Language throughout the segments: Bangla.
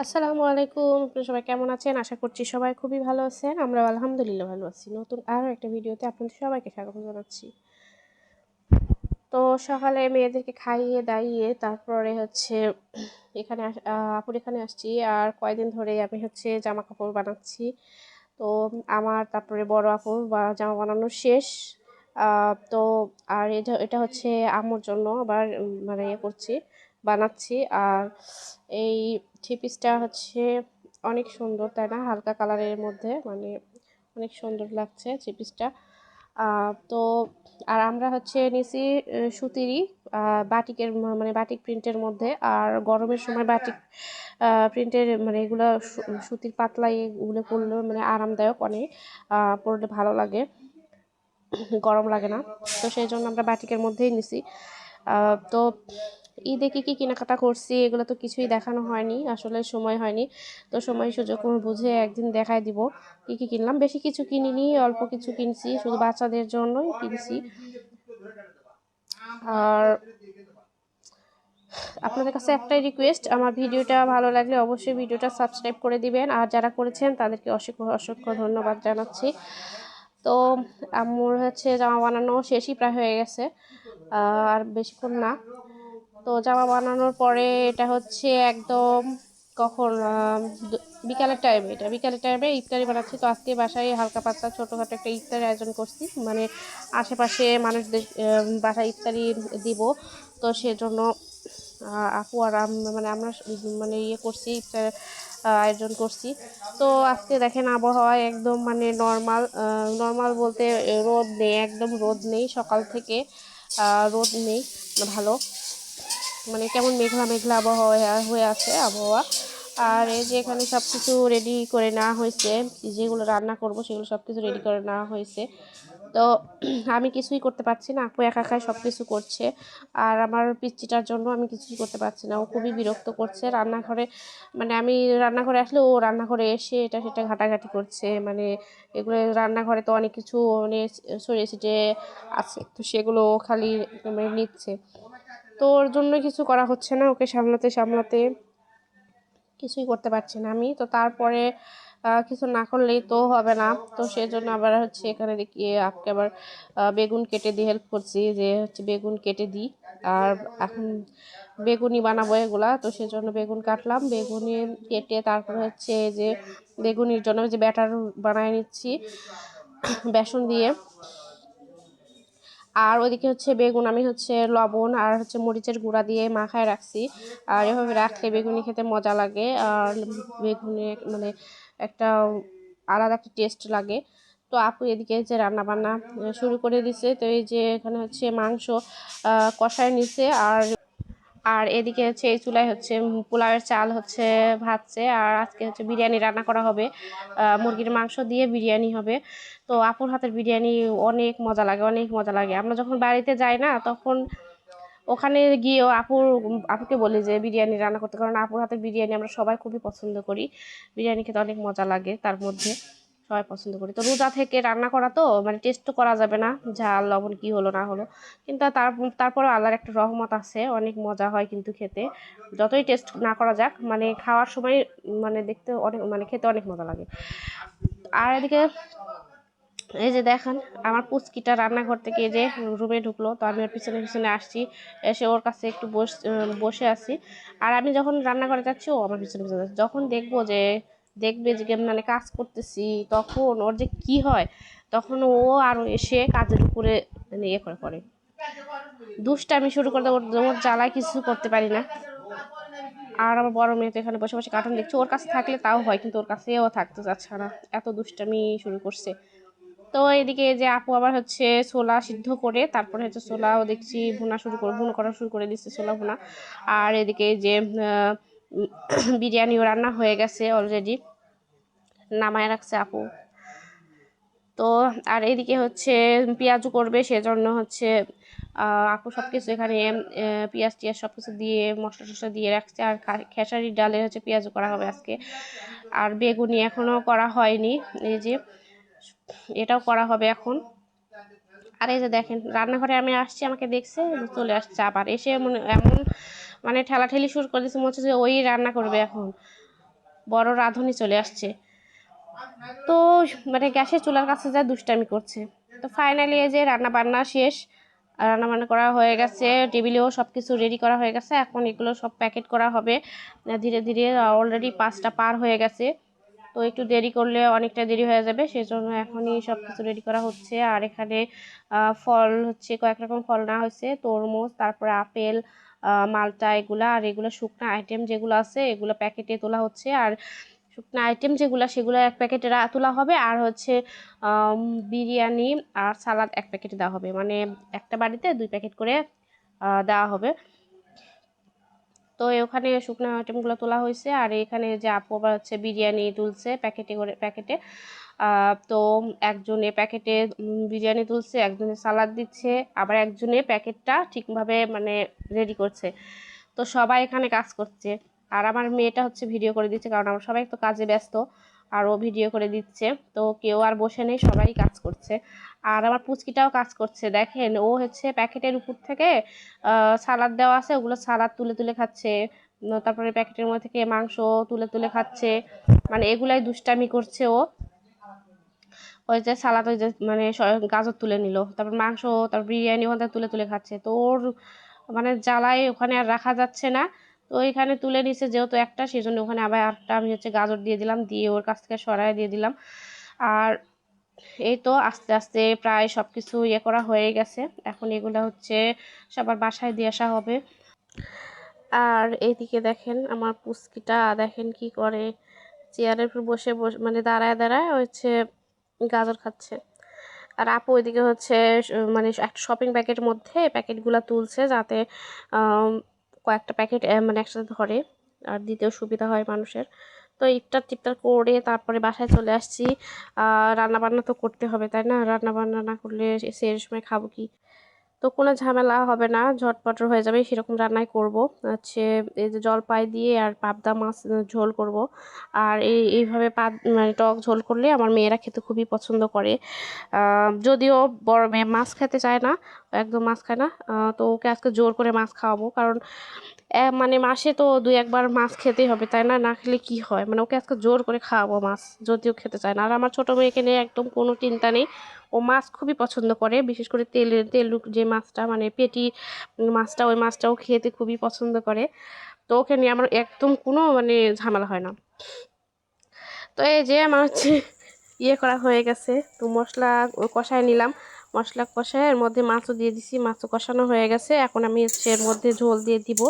আসসালামু আলাইকুম। আপনারা সবাই কেমন আছেন? আশা করছি সবাই খুবই ভালো আছেন। আমরাও আলহামদুলিল্লাহ ভালো আছি। নতুন আরও একটা ভিডিওতে আপনাদের সবাইকে স্বাগত জানাচ্ছি। তো সকালে মেয়েদেরকে খাইয়ে দাইয়ে তারপরে হচ্ছে এখানে আপুর এখানে আসছি। আর কয়েকদিন ধরে আমি হচ্ছে জামা কাপড় বানাচ্ছি। তো আমার তারপরে বড় আপুর জামা বানানো শেষ। তো আর এটা এটা হচ্ছে আম্মুর জন্য আবার মানে ইয়ে করছি, বানাচ্ছি। আর এই থ্রি পিসটা হচ্ছে অনেক সুন্দর, তাই না? হালকা কালারের মধ্যে মানে অনেক সুন্দর লাগছে থ্রি পিসটা। তো আর আমরা হচ্ছে নিছি সুতিরই বাটিকের মানে বাটিক প্রিন্টের মধ্যে। আর গরমের সময় বাটিক প্রিন্টের মানে এগুলো সুতির পাতলা এগুলো পরলে মানে আরামদায়ক অনেক, পরলে ভালো লাগে, গরম লাগে না। তো সেই জন্য আমরা বাটিকের মধ্যেই নিছি। তো ঈদে কী কী কেনাকাটা করছি এগুলো তো কিছুই দেখানো হয়নি, আসলে সময় হয়নি। তো সময় সুযোগ বুঝে একদিন দেখায় দিব কী কী কিনলাম। বেশি কিছু কিনিনি, অল্প কিছু কিনছি, শুধু বাচ্চাদের জন্যই কিনছি। আর আপনাদের কাছে একটাই রিকোয়েস্ট, আমার ভিডিওটা ভালো লাগলে অবশ্যই ভিডিওটা সাবস্ক্রাইব করে দিবেন। আর যারা করেছেন তাদেরকে অসংখ্য অসংখ্য ধন্যবাদ জানাচ্ছি। তো আম্মুর হচ্ছে জামা বানানো শেষই প্রায় হয়ে গেছে, আর বেশিক্ষণ না। তো জামা বানানোর পরে এটা হচ্ছে একদম কখন বিকালের টাইমে, এটা বিকালের টাইমে ইফতারি বানাচ্ছি। তো আজকে বাসায় হালকা পাতলা ছোটোখাটো একটা ইফতারের আয়োজন করছি, মানে আশেপাশে মানুষদের বাসায় ইফতারি দিব। তো সেজন্য আপু আর মানে আমরা মানে ইয়ে করছি, ইফতার আয়োজন করছি। তো আজকে দেখেন আবহাওয়া একদম মানে নর্মাল, নর্মাল বলতে রোদ নেই, একদম রোদ নেই সকাল থেকে, রোদ নেই, ভালো মানে কেমন মেঘলা মেঘলা আবহাওয়া হয়ে আছে আবহাওয়া। আর এই যে এখানে সব কিছু রেডি করে নেওয়া হয়েছে, যেগুলো রান্না করব সেগুলো সব কিছু রেডি করে নেওয়া হয়েছে। তো আমি কিছুই করতে পারছি না, আপু একা একাই সব কিছু করছে। আর আমার পিচ্চিটার জন্য আমি কিছুই করতে পারছি না, ও খুবই বিরক্ত করছে রান্নাঘরে। মানে আমি রান্নাঘরে আসলে ও রান্নাঘরে এসে এটা সেটা ঘাটাঘাটি করছে, মানে এগুলো রান্নাঘরে তো অনেক কিছু মানে ছড়িয়ে ছিটিয়ে আছে, তো সেগুলো ও খালি মানে নিচ্ছে। তো ওর জন্য কিছু করা হচ্ছে না, ওকে সামলাতে সামলাতে কিছুই করতে পারছি না আমি। তো তারপরে কিছু না করলেই তো হবে না। তো সেজন্য আবার হচ্ছে এখানে দেখি আপকে আবার বেগুন কেটে দিয়ে হেল্প করছি, যে হচ্ছে বেগুন কেটে দিই। আর এখন বেগুনি বানাবো এগুলা, তো সেজন্য বেগুন কাটলাম, বেগুনি কেটে তারপরে হচ্ছে যে বেগুনির জন্য যে ব্যাটার বানিয়ে নিচ্ছি বেসন দিয়ে। আর ওইদিকে হচ্ছে বেগুন আমি হচ্ছে লবণ আর হচ্ছে মরিচের গুঁড়া দিয়ে মাখায় রাখছি। আর এভাবে রাখলে বেগুনি খেতে মজা লাগে, আর বেগুনি মানে একটা আলাদা একটা টেস্ট লাগে। তো আপু এদিকে যে রান্না বান্না শুরু করে দিছে। তো এই যে এখানে হচ্ছে মাংস কষায় নিছে। আর আর এদিকে হচ্ছে এই চুলায় হচ্ছে পোলাওয়ের চাল হচ্ছে ভাজছে। আর আজকে হচ্ছে বিরিয়ানি রান্না করা হবে, মুরগির মাংস দিয়ে বিরিয়ানি হবে। তো আপুর হাতের বিরিয়ানি অনেক মজা লাগে, অনেক মজা লাগে। আমরা যখন বাড়িতে যাই না, তখন ওখানে গিয়েও আপুকে বলি যে বিরিয়ানি রান্না করতে, কারণ আপুর হাতের বিরিয়ানি আমরা সবাই খুবই পছন্দ করি। বিরিয়ানি খেতে অনেক মজা লাগে, তার মধ্যে সবাই পছন্দ করি। তো রোজা থেকে রান্না করা তো মানে টেস্ট তো করা যাবে না, ঝাল লবণ কি হলো না হলো, কিন্তু তারপরে আল্লাহর একটা রহমত আছে, অনেক মজা হয় কিন্তু খেতে। যতই টেস্ট না করা যাক, মানে খাওয়ার সময় মানে দেখতে অনেক মানে খেতে অনেক মজা লাগে। আর এদিকে এই যে দেখেন আমার পুচকিটা রান্নাঘর থেকে এই যে রুমে ঢুকলো, তো আমি ওর পিছনে পিছনে আসছি, এসে ওর কাছে একটু বসে আছি। আর আমি যখন রান্নাঘরে যাচ্ছি ও আমার পিছনে পিছনে যাচ্ছে। যখন দেখবে যে মানে কাজ করতেছি, তখন ওর যে কি হয়, তখন ও আরও এসে কাজের উপরে মানে ইয়ে করে দুষ্টামি শুরু করে দেবো, ওর জ্বালায় কিছু করতে পারি না। আর আমার বড় মেয়ে তো এখানে বসে বসে কার্টুন দেখছে, ওর কাছে থাকলে তাও হয়, কিন্তু ওর কাছেও থাকতে চাচ্ছে না, এত দুষ্টামি শুরু করছে। তো এদিকে যে আপু আবার হচ্ছে ছোলা সিদ্ধ করে তারপরে হচ্ছে ছোলাও দেখছি ভুনা করা শুরু করে দিচ্ছে, ছোলা ভুনা। আর এদিকে যে বিরিয়ানিও রান্না হয়ে গেছে অলরেডি, নামায় রাখছে আপু। তো আর এদিকে হচ্ছে পেঁয়াজু করবে, সেজন্য হচ্ছে আপু সব কিছু এখানে পেঁয়াজ টিয়াজ সব কিছু দিয়ে মশলা টশলা দিয়ে রাখছে। আর খেসারি ডালে হচ্ছে পেঁয়াজু করা হবে আজকে। আর বেগুনি এখনও করা হয়নি, এই যে এটাও করা হবে এখন। আর এই যে দেখেন রান্নাঘরে আমি আসছি, আমাকে দেখছে চলে আসছে, আবার এসে এমন মানে ঠেলাঠেলি শুরু করে দিচ্ছে, মনে হচ্ছে যে ওই রান্না করবে এখন। বড় রাঁধুনি চলে আসছে। তো মানে গ্যাসের চুলার কাছে যা দুষ্টামি করছে। তো ফাইনালি এই যে রান্না বান্না শেষ, রান্না বান্না করা হয়ে গেছে, টেবিলেও সব কিছু রেডি করা হয়ে গেছে। এখন এগুলো সব প্যাকেট করা হবে ধীরে ধীরে। অলরেডি 5টা পার হয়ে গেছে, তো একটু দেরি করলে অনেকটা দেরি হয়ে যাবে, সেজন্য এখনই সব কিছু রেডি করা হচ্ছে। আর এখানে ফল হচ্ছে, কয়েক রকম ফল না হয়েছে, তরমুজ, তারপরে আপেল, মালটা, এগুলা। আর এগুলো শুকনো আইটেম যেগুলো আছে এগুলো প্যাকেটে তোলা হচ্ছে। আর শুকনো আইটেম যেগুলো সেগুলো এক প্যাকেটে তোলা হবে। আর হচ্ছে বিরিয়ানি আর সালাদ এক প্যাকেটে দেওয়া হবে, মানে একটা বাড়িতে 2 প্যাকেট করে দেওয়া হবে। তো ওখানে শুকনো আইটেমগুলো তোলা হয়েছে। আর এখানে যে আপু আবার হচ্ছে বিরিয়ানি তুলছে প্যাকেটে করে, প্যাকেটে। তো একজনে প্যাকেটে বিরিয়ানি তুলছে, একজনে সালাদ দিচ্ছে, আবার একজনে প্যাকেটটা ঠিকভাবে মানে রেডি করছে। তো সবাই এখানে কাজ করছে। আর আমার মেয়েটা হচ্ছে ভিডিও করে দিচ্ছে, কারণ আমরা সবাই তো কাজে ব্যস্ত, আর ও ভিডিও করে দিচ্ছে। তো কেউ আর বসে নেই, সবাই কাজ করছে। আর আমার পুচকিটাও কাজ করছে, দেখেন ও হচ্ছে প্যাকেটের উপর থেকে সালাদ দেওয়া আছে, ওগুলো সালাদ তুলে তুলে খাচ্ছে। তারপরে প্যাকেটের মধ্যে থেকে মাংস তুলে তুলে খাচ্ছে, মানে এগুলাই দুষ্টামি করছে ও। ওই যে সালাদ, ওই যে মানে গাজর তুলে নিল, তারপর মাংস, তারপর বিরিয়ানি ওখান থেকে তুলে তুলে খাচ্ছে। তো ওর মানে জ্বালায় ওখানে আর রাখা যাচ্ছে না। তো এখানে তুলে নিছে যেহেতু একটা, সেই জন্য ওখানে আবার একটা আমি হচ্ছে গাজর দিয়ে দিলাম, দিয়ে ওর কাছ থেকে সরাই দিয়ে দিলাম। আর এই তো আস্তে আস্তে প্রায় সব কিছু ইয়ে করা হয়ে গেছে। এখন এগুলো হচ্ছে সবার বাসায় দিয়ে আসা হবে। আর এইদিকে দেখেন আমার পুচকিটা, দেখেন কি করে, চেয়ারের উপর বসে বসে মানে দাঁড়ায় দাঁড়ায় হচ্ছে গাজর খাচ্ছে। আর আপু ওইদিকে হচ্ছে মানে একটা শপিং ব্যাগের মধ্যে প্যাকেটগুলো তুলছে, যাতে কয়েকটা প্যাকেট মানে একসাথে ধরে আর দিতেও সুবিধা হয় মানুষের। তো ইফতার টিফতার করে তারপরে বাসায় চলে আসছি। রান্না বান্না তো করতে হবে, তাই না? রান্না বান্না না করলে সেই সময় খাবো কি? তো কোনো ঝামেলা হবে না, ঝটপট হয়ে যাবে, সেরকম রান্নাই করব। হচ্ছে এই যে জলপাই দিয়ে আর পাবদা মাছ ঝোল করব। আর এইভাবে মানে টক ঝোল করলে আমার মেয়েরা খেতে খুবই পছন্দ করে। যদিও বড় মেয়ে মাছ খেতে চায় না, একদম মাছ খায় না। তো ওকে আজকে জোর করে মাছ খাওয়াবো, কারণ মানে মাসে তো 2-1 বার মাছ খেতেই হবে, তাই না? না খেলে কি হয়, মানে ওকে আজকে জোর করে খাওয়াবো মাছ, যদিও খেতে চায় না। আর আমার ছোটো মেয়েকে নিয়ে একদম কোনো চিন্তা নেই, ও মাছ খুবই পছন্দ করে, বিশেষ করে তেল যে মাছটা, মানে পেটি মাছটা, ওই মাছটাও খেতে খুবই পছন্দ করে। তো ওকে নিয়ে আমার একদম কোনো মানে ঝামেলা হয় না। তো এই যে আমার হচ্ছে ইয়ে করা হয়ে গেছে, তো মশলা কষায় নিলাম, মশলা কষায় এর মধ্যে মাছও দিয়ে দিছি, মাছও কষানো হয়ে গেছে। এখন আমি হচ্ছে এর মধ্যে ঝোল দিয়ে দিব,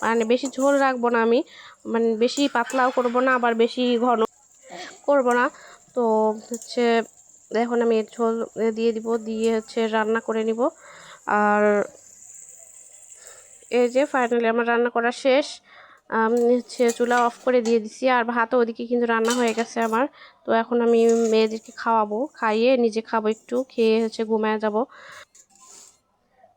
মানে বেশি ঝোল রাখবো না আমি, মানে বেশি পাতলাও করব না, আবার বেশি ঘন করব না। তো হচ্ছে এখন আমি ঝোল দিয়ে দিব, দিয়ে হচ্ছে রান্না করে নিব। আর এই যে ফাইনালি আমার রান্না করা শেষ। আমি হচ্ছে চুলা অফ করে দিয়ে দিছি, আর ভাতও ওদিকে কিন্তু রান্না হয়ে গেছে আমার। তো এখন আমি মেয়েদেরকে খাওয়াবো, খাইয়ে নিজে খাবো, একটু খেয়ে হচ্ছে ঘুমায় যাব।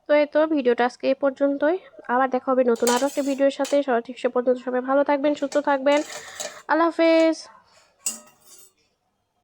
তো এই তো ভিডিওটা আজকে এই পর্যন্তই, আবার দেখা হবে নতুন আরও একটা ভিডিওর সাথে। ঠিক সে পর্যন্ত সবাই ভালো থাকবেন, সুস্থ থাকবেন। আল্লাহ হাফেজ।